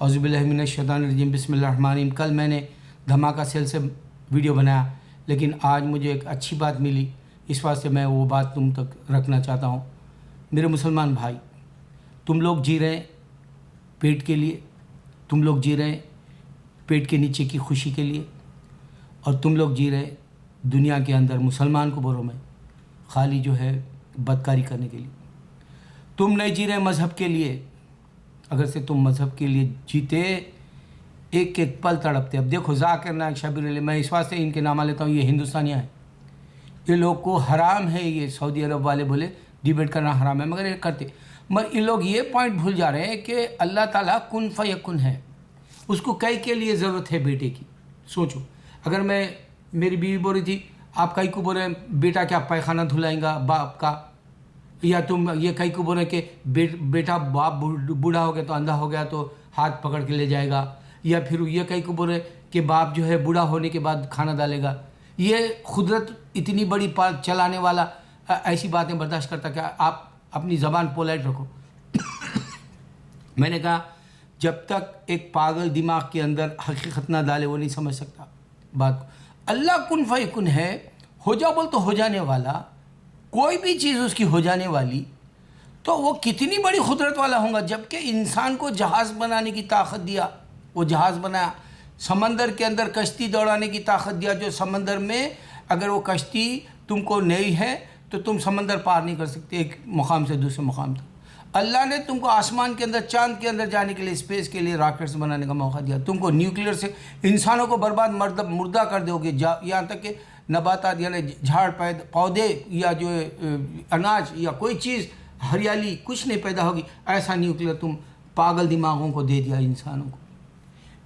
औज़ु बिल्लाहि मिनश शैतानिर रजीम बिस्मिल्लाहिर रहमानिर रहीम। कल मैंने धमाका सेल से वीडियो बनाया, लेकिन आज मुझे एक अच्छी बात मिली, इस वास्ते मैं वो बात तुम तक रखना चाहता हूँ। मेरे मुसलमान भाई, तुम लोग जी रहे हैं पेट के लिए, तुम लोग जी रहे हैं पेट के नीचे की खुशी के लिए, और तुम लोग जी रहे दुनिया के अंदर मुसलमान को बोरों में खाली जो है बदकारी करने के लिए। तुम नहीं जी रहे मज़हब के लिए। अगर से तुम मज़हब के लिए जीते, एक एक पल तड़पते। अब देखो ज़ाकिर नाइक, शबीर अली, मैं इस वास्ते इनके नाम लेता हूँ, ये हिंदुस्तानियाँ हैं। ये लोग को हराम है, ये सऊदी अरब वाले बोले डिबेट करना हराम है, मगर ये करते। मगर ये लोग ये पॉइंट भूल जा रहे हैं कि अल्लाह ताला कुन फयकुन है, उसको कई के लिए ज़रूरत है बेटे की। सोचो, अगर मेरी बीवी बोल रही थी आप कई को बोल रहे हैं बेटा क्या पैखाना धुलाएगा बाप का, या तुम ये कई को बोल रहे कि बेटा बाप बूढ़ा हो गया तो अंधा हो गया तो हाथ पकड़ के ले जाएगा, या फिर ये कई को बोल रहे कि बाप जो है बूढ़ा होने के बाद खाना डालेगा। ये खुदरत इतनी बड़ी चलाने वाला ऐसी बातें बर्दाश्त करता क्या? आप अपनी ज़बान पोलाइट रखो। मैंने कहा जब तक एक पागल दिमाग के अंदर हकीकत ना डाले वो नहीं समझ सकता बात को। अल्लाह कुन फयकुन है, हो जा बोल तो हो जाने वाला, कोई भी चीज़ उसकी हो जाने वाली, तो वो कितनी बड़ी खुदरत वाला होगा। जबकि इंसान को जहाज़ बनाने की ताकत दिया, वो जहाज़ बनाया। समंदर के अंदर कश्ती दौड़ाने की ताकत दिया, जो समंदर में अगर वो कश्ती तुमको नहीं है तो तुम समंदर पार नहीं कर सकते एक मुकाम से दूसरे मुकाम तक। अल्लाह ने तुमको आसमान के अंदर, चांद के अंदर जाने के लिए, स्पेस के लिए रॉकेट्स बनाने का मौका दिया। तुमको न्यूक्लियर से इंसानों को बर्बाद मुर्दा कर दोगे, यहाँ तक कि नबातात यानी झाड़ पौधे या जो अनाज या कोई चीज़ हरियाली कुछ नहीं पैदा होगी। ऐसा न्यूक्लियर तुम पागल दिमागों को दे दिया इंसानों को।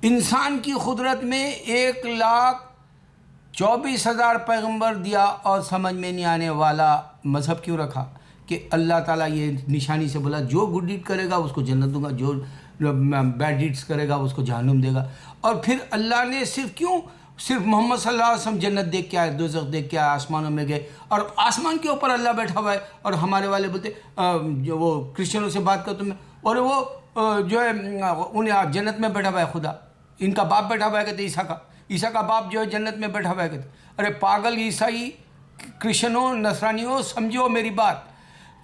इंसान की खुदरत में 1,24,000 पैगंबर दिया और समझ में नहीं आने वाला मज़हब क्यों रखा कि अल्लाह ताला ये निशानी से बोला जो गुड डीड करेगा उसको जन्नत दूंगा, जो बैड डीड्स करेगा उसको जहन्नुम देगा। और फिर अल्लाह ने सिर्फ मोहम्मद सल्लल्लाहु अलैहि वसल्लम जन्नत देख के आए, दोज़ख देख के आए, आसमानों में गए, और आसमान के ऊपर अल्लाह बैठा हुआ है। और हमारे वाले बोलते जो वो क्रिश्चियनों से बात करते हैं, और वो जो है उन्हें जन्नत में बैठा हुआ है खुदा, इनका बाप बैठा हुआ है कहते ईसा का बाप जो है जन्नत में बैठा हुआ है कहते। अरे पागल ईसाई, क्रिश्चियनों, नसरानियों, समझो मेरी बात।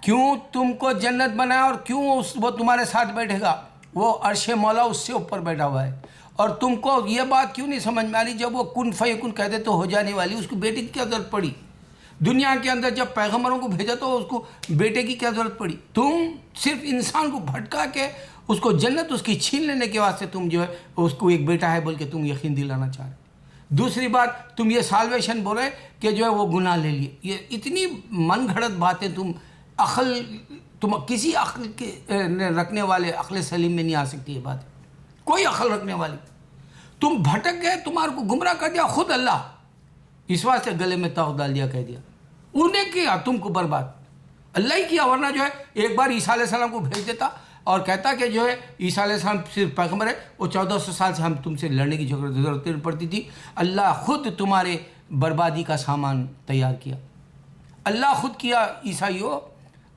क्यों तुमको जन्नत बनाया और क्यों वो तुम्हारे साथ बैठेगा? वो अर्शे मौला उससे ऊपर बैठा हुआ है। और तुमको ये बात क्यों नहीं समझ में आ रही? जब वो कुन फयकुन कहते तो हो जाने वाली, उसको बेटे की क्या ज़रूरत पड़ी? दुनिया के अंदर जब पैगंबरों को भेजा तो उसको बेटे की क्या ज़रूरत पड़ी? तुम सिर्फ इंसान को भटका के उसको जन्नत उसकी छीन लेने के वास्ते तुम जो है उसको एक बेटा है बोल के तुम यकीन दिलाना चाह रहे। दूसरी बात, तुम ये साल्वेशन बोल रहे कि जो है वो गुनाह ले लिए। ये इतनी मन घड़त बातें तुम किसी अक्ल के रखने वाले अक्ल सलीम में नहीं आ सकती। ये बात कोई अक्ल रखने वाली, तुम भटक गए, तुम्हारे को गुमराह कर दिया खुद अल्लाह, इस वास्ते गले में तौक डाल दिया, कह दिया उन्हें किया तुमको बर्बाद, अल्लाह ही किया। वरना जो है एक बार ईसा अलैहिस्सलाम को भेज देता और कहता कि जो है ईसा अलैहिस्सलाम सिर्फ पैगंबर है, वो 1400 साल से हम तुमसे लड़ने की ज़रूरत नहीं पड़ती थी। अल्लाह खुद तुम्हारे बर्बादी का सामान तैयार किया। अल्लाह खुद किया ईसाइयों,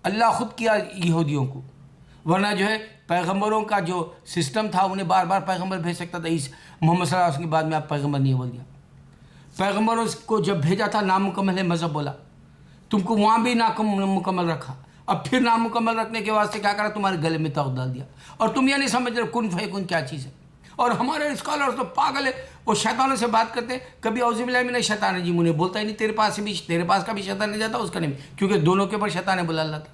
अल्लाह खुद किया यहूदियों को। वरना जो है पैगंबरों का जो सिस्टम था, उन्हें बार बार पैगंबर भेज सकता था। इस मोहम्मद सल्लल्लाहु अलैहि वसल्लम के बाद में आप पैगंबर नहीं बोल दिया। पैगंबरों को जब भेजा था नामुकम्मल है मज़हब बोला, तुमको वहाँ भी नामुकम्मल रखा। अब फिर नामुकम्मल रखने के वास्ते क्या करा? तुम्हारे गले में तौक डाल दिया। और तुम ये नहीं समझ रहे कुन फयकुन क्या चीज़ है। और हमारे स्कॉलर तो पागल है, वो शैतानों से बात करते हैं। कभी औज़ु बिल्लाहि मिनश शैतानिर रजीम उन्हें बोलता ही नहीं, तेरे पास का भी शैतान नहीं जाता, उसका नहीं, क्योंकि दोनों के ऊपर शैतान है बोला अल्लाह था।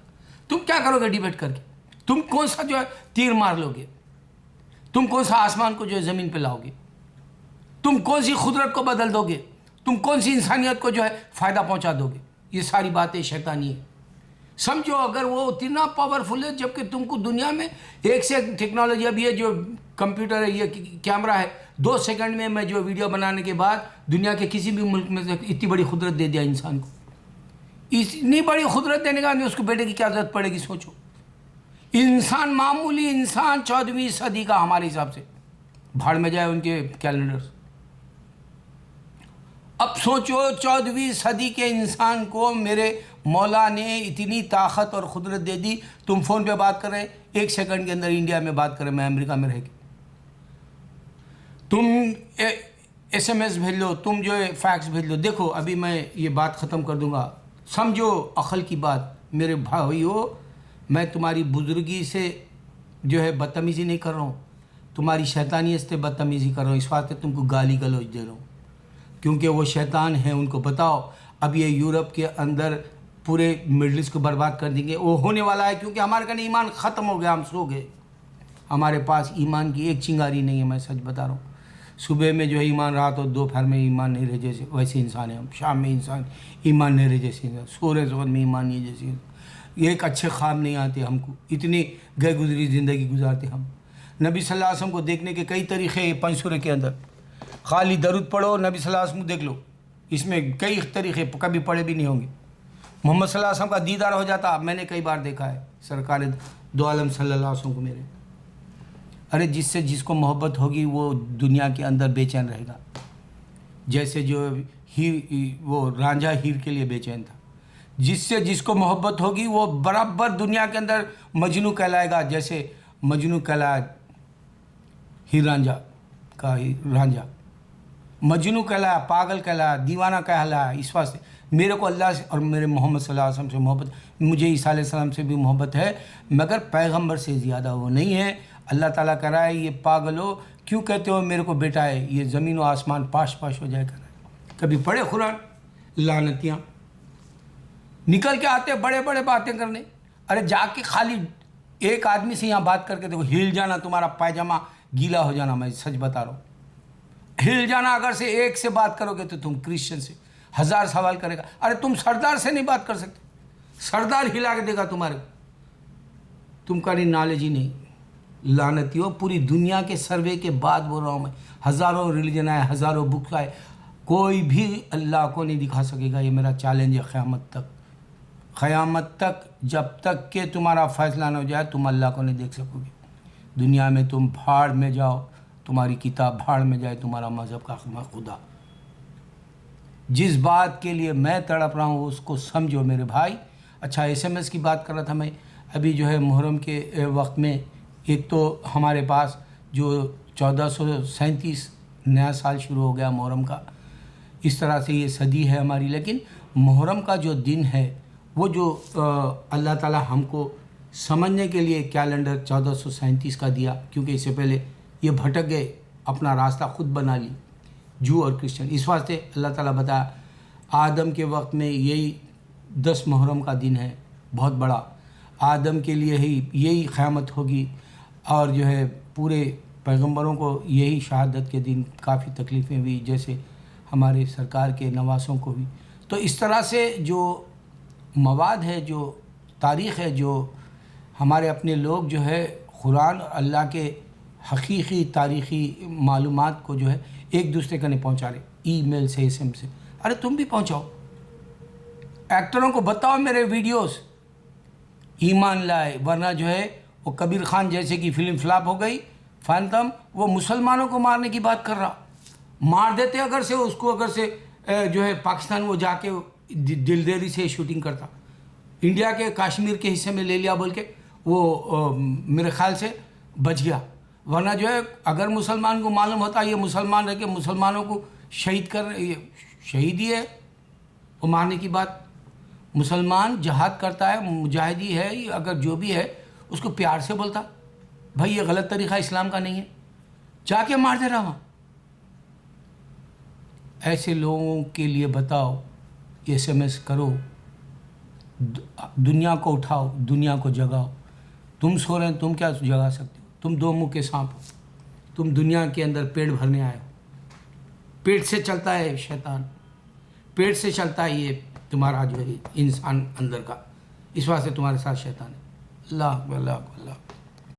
तुम क्या करोगे डिबेट करके? तुम कौन सा जो है तीर मार लोगे? तुम कौन सा आसमान को जो है ज़मीन पे लाओगे? तुम कौन सी खुदरत को बदल दोगे? तुम कौन सी इंसानियत को जो है फ़ायदा पहुंचा दोगे? ये सारी बातें शैतानी है। समझो, अगर वो इतना पावरफुल है, जबकि तुमको दुनिया में एक से एक टेक्नोलॉजी, अभी ये जो कंप्यूटर है, ये कैमरा है, 2 सेकंड में मैं जो वीडियो बनाने के बाद दुनिया के किसी भी मुल्क में इतनी बड़ी खुदरत दे दिया इंसान को। इतनी बड़ी खुदरत देने का उसको बेटे की क्या ज़रूरत पड़ेगी? सोचो, इंसान, मामूली इंसान 14वीं सदी का, हमारे हिसाब से भाड़ में जाए उनके कैलेंडर्स। अब सोचो 14वीं सदी के इंसान को मेरे मौला ने इतनी ताकत और खुदरत दे दी। तुम फ़ोन पे बात कर रहे हैं, 1 सेकंड के अंदर इंडिया में बात करें, मैं अमेरिका में रह के तुम SMS भेज लो, तुम जो है फैक्स भेज लो। देखो अभी मैं ये बात ख़त्म कर दूंगा, समझो अक़ल की बात। मेरे भाइयों, मैं तुम्हारी बुज़ुर्गी से जो है बदतमीज़ी नहीं कर रहा हूँ, तुम्हारी शैतानियत से बदतमीज़ी कर रहा हूँ। इस वास्ते तुमको गाली गलौज दे रहा हूँ, क्योंकि वो शैतान है। उनको बताओ अब ये यूरोप के अंदर पूरे मिडल ईस्ट को बर्बाद कर देंगे। वो होने वाला है, क्योंकि हमारे कने ईमान ख़त्म हो गया, हम सो गए। हमारे पास ईमान की एक चिंगारी नहीं है, मैं सच बता रहा हूँ। सुबह में जो है ईमान रहा तो दोपहर में ईमान नहीं रहे जैसे वैसे इंसान है हम। शाम में इंसान ईमान नहीं रहे जैसे इंसान, सो रहे वक्त में ईमान नहीं है जैसे। एक अच्छे ख्वाब नहीं आते हमको, इतनी गए गुजरी ज़िंदगी गुजारते हम। नबी सल्लल्लाहु अलैहि वसल्लम को देखने के कई तरीक़े हैं पंज सूरे के अंदर। खाली दरूद पढ़ो, नबी सल्लल्लाहु अलैहि वसल्लम देख लो, इसमें कई तरीक़े कभी पढ़े भी नहीं होंगे। मोहम्मद सल्लल्लाहु अलैहि वसल्लम का दीदार हो जाता, मैंने कई बार देखा है सरकार दो आलम सल्लल्लाहु अलैहि वसल्लम को मेरे। अरे जिससे जिसको मोहब्बत होगी वो दुनिया के अंदर बेचैन रहेगा। जैसे जो वो रांझा हीर के लिए बेचैन था, जिससे जिसको मोहब्बत होगी वो बराबर दुनिया के अंदर मजनू कहलाएगा। जैसे मजनू कहलाया हीर रांझा का, रांझा मजनू कहलाया, पागल कहलाया, दीवाना कहलाया। इस वास्ते मेरे को अल्लाह से और मेरे मोहम्मद सल्लल्लाहु अलैहि वसल्लम से मोहब्बत, मुझे ईसा अलैहि सलाम से भी मोहब्बत है, मगर पैगंबर से ज़्यादा वो नहीं है। अल्लाह ताला कह रहा है ये पागलो क्यों कहते हो मेरे को बेटा है, ये ज़मीन व आसमान पाश पाश हो जाए कर रहा है। कभी पढ़े कुरान? लानतियाँ निकल के आते बड़े बड़े बातें करने। अरे जाके खाली एक आदमी से यहाँ बात करके देखो, हिल जाना, तुम्हारा पायजामा गीला हो जाना। मैं सच बता रहा हूँ, हिल जाना। अगर से एक से बात करोगे तो तुम क्रिश्चियन से 1000 सवाल करेगा। अरे तुम सरदार से नहीं बात कर सकते, सरदार हिला के देगा तुम्हारे, तुमका नहीं नॉलेज ही नहीं। लानतियों, पूरी दुनिया के सर्वे के बाद बोल रहा हूँ मैं, हज़ारों रिलीजन आए, हज़ारों बुक आए, कोई भी अल्लाह को नहीं दिखा सकेगा। ये मेरा चैलेंज है क़यामत तक। क़यामत तक जब तक कि तुम्हारा फ़ैसला न हो जाए तुम अल्लाह को नहीं देख सकोगे। दुनिया में तुम भाड़ में जाओ, तुम्हारी किताब भाड़ में जाए, तुम्हारा मज़हब का खुदा। जिस बात के लिए मैं तड़प रहा हूँ उसको समझो मेरे भाई। अच्छा, SMS की बात कर रहा था मैं अभी। जो है मुहर्रम के वक्त में एक तो हमारे पास जो 1437 नया साल शुरू हो गया मुहर्रम का। इस तरह से ये सदी है हमारी, लेकिन मुहर्रम का जो दिन है वो जो अल्लाह ताला हमको समझने के लिए कैलेंडर 1437 का दिया, क्योंकि इससे पहले ये भटक गए, अपना रास्ता खुद बना ली जू और क्रिश्चियन। इस वास्ते अल्लाह ताला बताया आदम के वक्त में यही 10 मुहर्रम का दिन है, बहुत बड़ा। आदम के लिए ही यही क़यामत होगी, और जो है पूरे पैगंबरों को यही शहादत के दिन काफ़ी तकलीफ़ें हुई, जैसे हमारे सरकार के नवासों को भी। तो इस तरह से जो मवाद है, जो तारीख़ है, जो हमारे अपने लोग जो है कुरान अल्लाह के हकीकी तारीख़ी मालूमात को जो है एक दूसरे का नहीं पहुँचा रहे, ईमेल से, SMS से। अरे तुम भी पहुँचाओ, एक्टरों को बताओ मेरे वीडियोस, ईमान लाए। वरना जो है वो कबीर खान जैसे कि फ़िल्म फ्लॉप हो गई, फैंटम, वो मुसलमानों को मारने की बात कर रहा, मार देते अगर से उसको, अगर से जो है पाकिस्तान वो जाके दिलदेरी से शूटिंग करता, इंडिया के कश्मीर के हिस्से में ले लिया बोल के वो मेरे ख्याल से बच गया। वरना जो है अगर मुसलमान को मालूम होता ये मुसलमान रह के मुसलमानों को शहीद कर, शहीदी है वो मारने की बात। मुसलमान जहाद करता है, मुजाहिदी है, अगर जो भी है उसको प्यार से बोलता, भाई ये गलत तरीक़ा इस्लाम का नहीं है, जाके मार दे रहा वहाँ। ऐसे लोगों के लिए बताओ, SMS करो, दुनिया को उठाओ, दुनिया को जगाओ। तुम सो रहे हैं, तुम क्या जगा सकते हो? तुम दो मुँह के सांप हो, तुम दुनिया के अंदर पेट भरने आए हो। पेट से चलता है शैतान, पेट से चलता है ये तुम्हारा जो है इंसान अंदर का। इस वास्ते तुम्हारे साथ शैतान है। अल्लाह अल्लाह अल्लाह।